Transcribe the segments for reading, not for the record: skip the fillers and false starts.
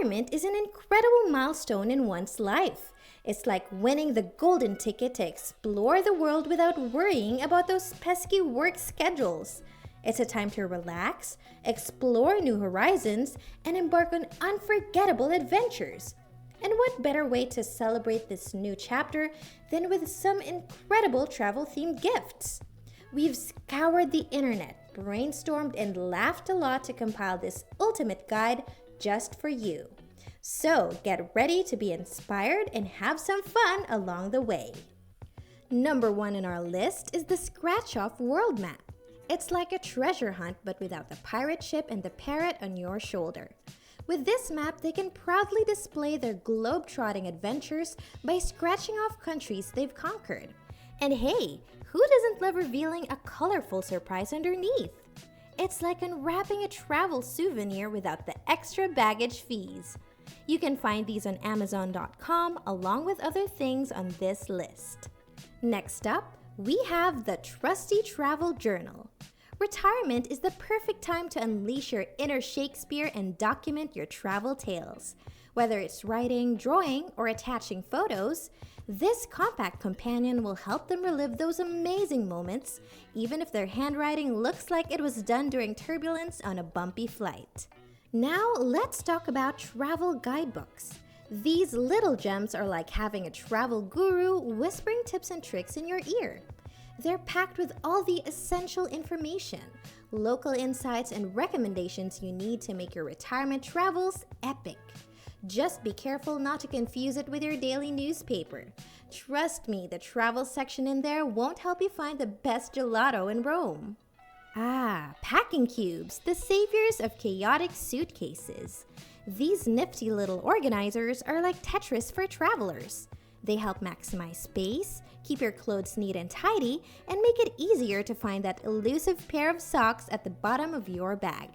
retirement is an incredible milestone in one's life. It's like winning the golden ticket to explore the world without worrying about those pesky work schedules. It's a time to relax, explore new horizons, and embark on unforgettable adventures. And what better way to celebrate this new chapter than with some incredible travel-themed gifts? We've scoured the internet, brainstormed, and laughed a lot to compile this ultimate guide just for you. So get ready to be inspired and have some fun along the way. Number 1 in our list is the Scratch-Off Worl Map. It's like a treasure hunt but without the pirate ship and the parrot on your shoulder. With this map, they can proudly display their globe-trotting adventures by scratching off countries they've conquered. And hey, who doesn't love revealing a colorful surprise underneath? It's like unwrapping a travel souvenir without the extra baggage fees. You can find these on Amazon.com along with other things on this list. Next up, we have the Trusty Travel Journal. Retirement is the perfect time to unleash your inner Shakespeare and document your travel tales. Whether it's writing, drawing, or attaching photos, this compact companion will help them relive those amazing moments, even if their handwriting looks like it was done during turbulence on a bumpy flight. Now, let's talk about travel guidebooks. These little gems are like having a travel guru whispering tips and tricks in your ear. They're packed with all the essential information, local insights, and recommendations you need to make your retirement travels epic. Just be careful not to confuse it with your daily newspaper. Trust me, the travel section in there won't help you find the best gelato in Rome. Packing cubes, the saviors of chaotic suitcases. These nifty little organizers are like Tetris for travelers. They help maximize space, keep your clothes neat and tidy, and make it easier to find that elusive pair of socks at the bottom of your bag.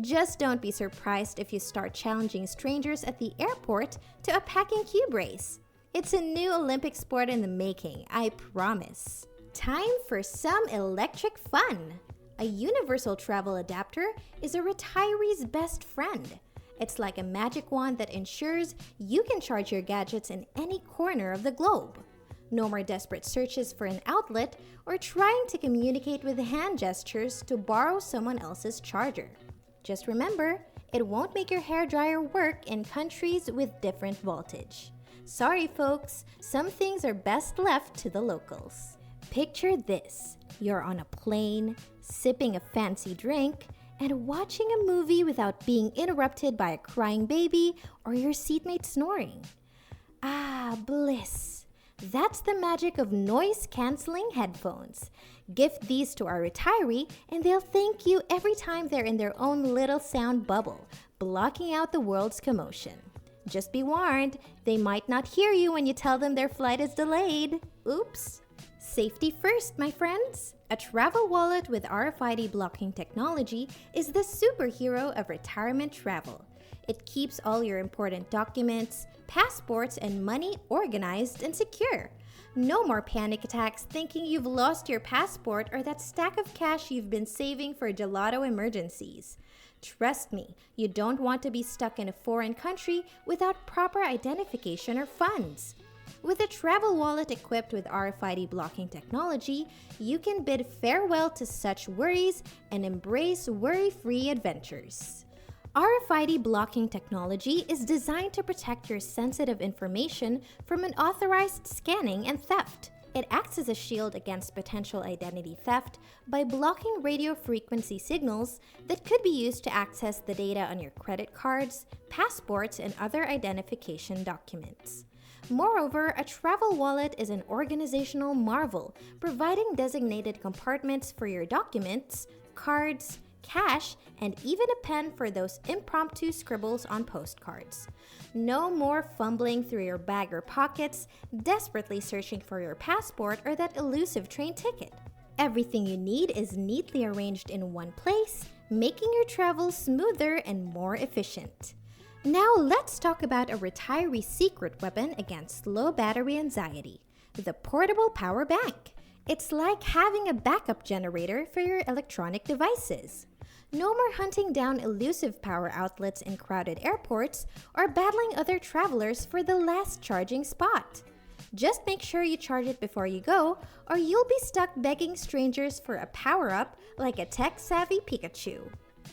Just don't be surprised if you start challenging strangers at the airport to a packing cube race. It's a new Olympic sport in the making, I promise. Time for some electric fun. A universal travel adapter is a retiree's best friend. It's like a magic wand that ensures you can charge your gadgets in any corner of the globe. No more desperate searches for an outlet or trying to communicate with hand gestures to borrow someone else's charger. Just remember, it won't make your hairdryer work in countries with different voltage. Sorry folks, some things are best left to the locals. Picture this, you're on a plane, sipping a fancy drink, and watching a movie without being interrupted by a crying baby or your seatmate snoring. Bliss. That's the magic of noise-canceling headphones. Gift these to our retiree and they'll thank you every time they're in their own little sound bubble, blocking out the world's commotion. Just be warned, they might not hear you when you tell them their flight is delayed. Oops. Safety first, my friends. A travel wallet with RFID-blocking technology is the superhero of retirement travel. It keeps all your important documents, passports, and money organized and secure. No more panic attacks thinking you've lost your passport or that stack of cash you've been saving for gelato emergencies. Trust me, you don't want to be stuck in a foreign country without proper identification or funds. With a travel wallet equipped with RFID-blocking technology, you can bid farewell to such worries and embrace worry-free adventures. RFID-blocking technology is designed to protect your sensitive information from unauthorized scanning and theft. It acts as a shield against potential identity theft by blocking radio frequency signals that could be used to access the data on your credit cards, passports, and other identification documents. Moreover, a travel wallet is an organizational marvel, providing designated compartments for your documents, cards, cash, and even a pen for those impromptu scribbles on postcards. No more fumbling through your bag or pockets, desperately searching for your passport or that elusive train ticket. Everything you need is neatly arranged in one place, making your travel smoother and more efficient. Now let's talk about a retiree secret weapon against low battery anxiety, the portable power bank. It's like having a backup generator for your electronic devices. No more hunting down elusive power outlets in crowded airports or battling other travelers for the last charging spot. Just make sure you charge it before you go, or you'll be stuck begging strangers for a power-up like a tech-savvy Pikachu.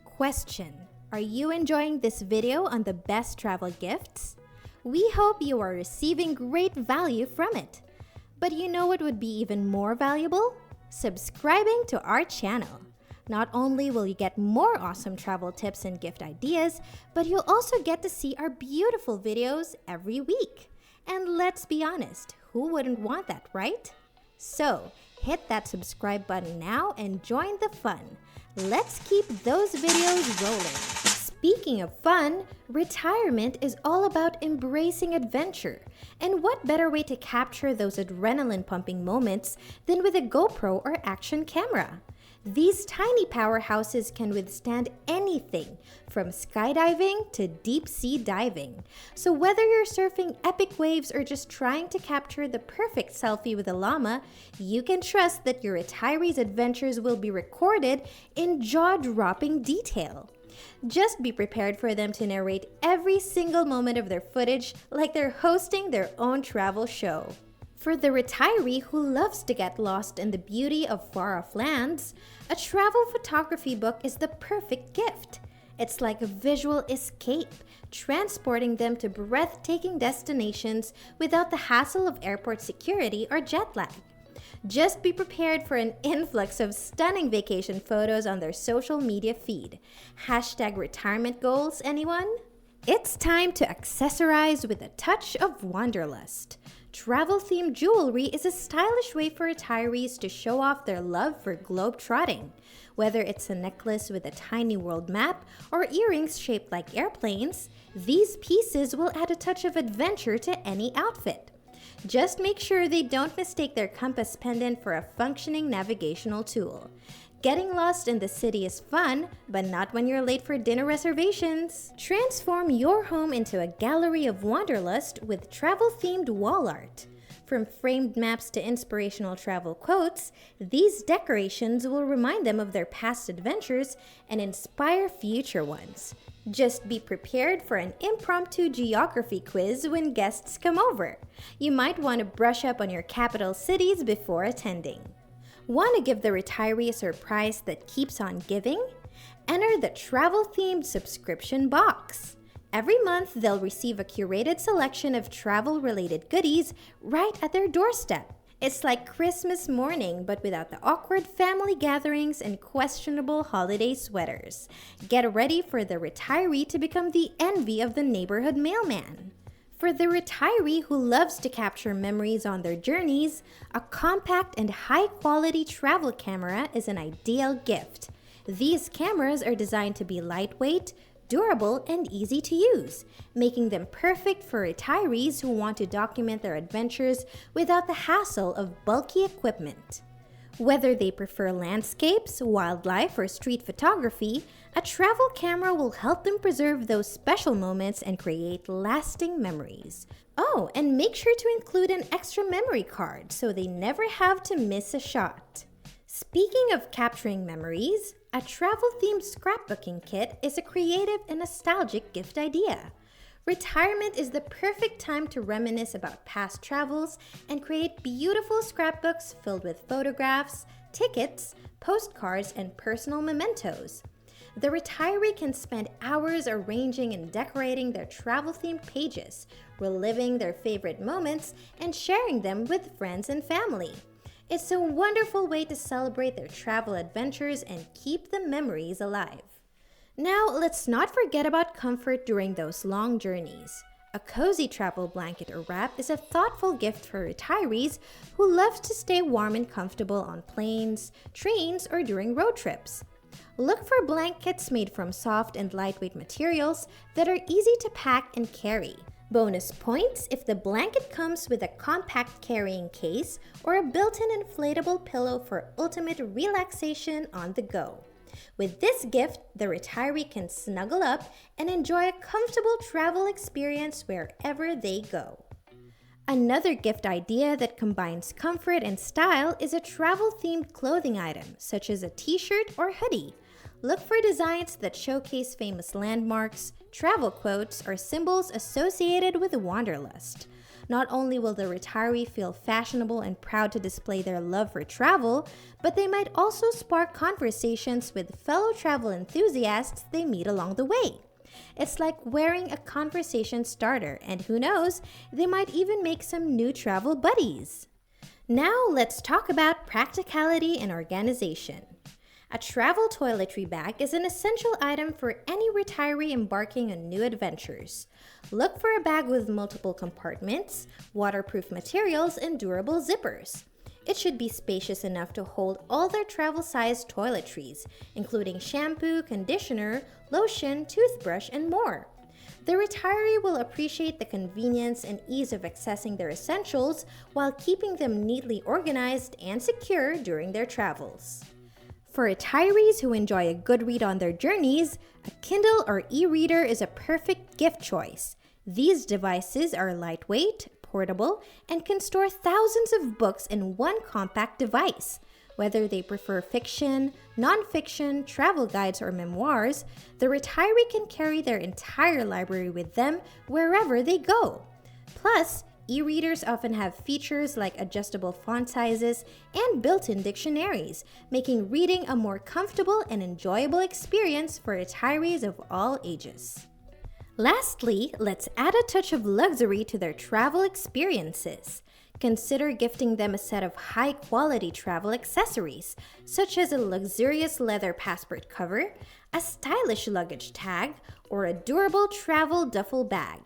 Question: are you enjoying this video on the best travel gifts? We hope you are receiving great value from it. But you know what would be even more valuable? Subscribing to our channel. Not only will you get more awesome travel tips and gift ideas, but you'll also get to see our beautiful videos every week. And let's be honest, who wouldn't want that, right? So, hit that subscribe button now and join the fun. Let's keep those videos rolling. Speaking of fun, retirement is all about embracing adventure. And what better way to capture those adrenaline-pumping moments than with a GoPro or action camera? These tiny powerhouses can withstand anything from skydiving to deep-sea diving. So whether you're surfing epic waves or just trying to capture the perfect selfie with a llama, you can trust that your retirees' adventures will be recorded in jaw-dropping detail. Just be prepared for them to narrate every single moment of their footage like they're hosting their own travel show. For the retiree who loves to get lost in the beauty of far-off lands, a travel photography book is the perfect gift. It's like a visual escape, transporting them to breathtaking destinations without the hassle of airport security or jet lag. Just be prepared for an influx of stunning vacation photos on their social media feed. #retirement goals, anyone? It's time to accessorize with a touch of Wanderlust. Travel-themed jewelry is a stylish way for retirees to show off their love for globe-trotting. Whether it's a necklace with a tiny world map or earrings shaped like airplanes, these pieces will add a touch of adventure to any outfit. Just make sure they don't mistake their compass pendant for a functioning navigational tool. Getting lost in the city is fun, but not when you're late for dinner reservations. Transform your home into a gallery of wanderlust with travel-themed wall art. From framed maps to inspirational travel quotes, these decorations will remind them of their past adventures and inspire future ones. Just be prepared for an impromptu geography quiz when guests come over. You might want to brush up on your capital cities before attending. Want to give the retiree a surprise that keeps on giving? Enter the travel-themed subscription box. Every month, they'll receive a curated selection of travel-related goodies right at their doorstep. It's like Christmas morning, but without the awkward family gatherings and questionable holiday sweaters. Get ready for the retiree to become the envy of the neighborhood mailman. For the retiree who loves to capture memories on their journeys, a compact and high-quality travel camera is an ideal gift. These cameras are designed to be lightweight, durable, and easy to use, making them perfect for retirees who want to document their adventures without the hassle of bulky equipment. Whether they prefer landscapes, wildlife, or street photography, a travel camera will help them preserve those special moments and create lasting memories. Oh, and make sure to include an extra memory card so they never have to miss a shot. Speaking of capturing memories, a travel-themed scrapbooking kit is a creative and nostalgic gift idea. Retirement is the perfect time to reminisce about past travels and create beautiful scrapbooks filled with photographs, tickets, postcards, and personal mementos. The retiree can spend hours arranging and decorating their travel-themed pages, reliving their favorite moments, and sharing them with friends and family. It's a wonderful way to celebrate their travel adventures and keep the memories alive. Now, let's not forget about comfort during those long journeys. A cozy travel blanket or wrap is a thoughtful gift for retirees who love to stay warm and comfortable on planes, trains, or during road trips. Look for blankets made from soft and lightweight materials that are easy to pack and carry. Bonus points if the blanket comes with a compact carrying case or a built-in inflatable pillow for ultimate relaxation on the go. With this gift, the retiree can snuggle up and enjoy a comfortable travel experience wherever they go. Another gift idea that combines comfort and style is a travel-themed clothing item, such as a t-shirt or hoodie. Look for designs that showcase famous landmarks, travel quotes, or symbols associated with Wanderlust. Not only will the retiree feel fashionable and proud to display their love for travel, but they might also spark conversations with fellow travel enthusiasts they meet along the way. It's like wearing a conversation starter, and who knows, they might even make some new travel buddies. Now let's talk about practicality and organization. A travel toiletry bag is an essential item for any retiree embarking on new adventures. Look for a bag with multiple compartments, waterproof materials, and durable zippers. It should be spacious enough to hold all their travel-sized toiletries, including shampoo, conditioner, lotion, toothbrush, and more. The retiree will appreciate the convenience and ease of accessing their essentials while keeping them neatly organized and secure during their travels. For retirees who enjoy a good read on their journeys, a Kindle or e-reader is a perfect gift choice. These devices are lightweight, portable, and can store thousands of books in one compact device. Whether they prefer fiction, nonfiction, travel guides, or memoirs, the retiree can carry their entire library with them wherever they go. Plus, e-readers often have features like adjustable font sizes and built-in dictionaries, making reading a more comfortable and enjoyable experience for retirees of all ages. Lastly, let's add a touch of luxury to their travel experiences. Consider gifting them a set of high-quality travel accessories, such as a luxurious leather passport cover, a stylish luggage tag, or a durable travel duffel bag.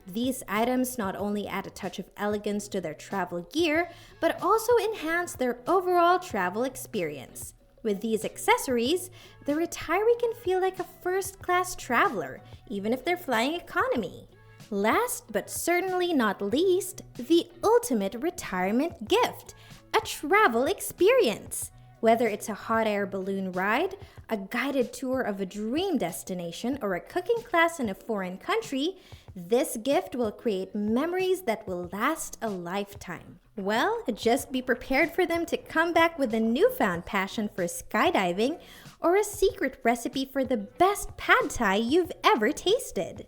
These items not only add a touch of elegance to their travel gear, but also enhance their overall travel experience. With these accessories, the retiree can feel like a first-class traveler, even if they're flying economy. Last but certainly not least, the ultimate retirement gift, a travel experience. Whether it's a hot air balloon ride, a guided tour of a dream destination, or a cooking class in a foreign country, this gift will create memories that will last a lifetime. Well, just be prepared for them to come back with a newfound passion for skydiving or a secret recipe for the best pad thai you've ever tasted.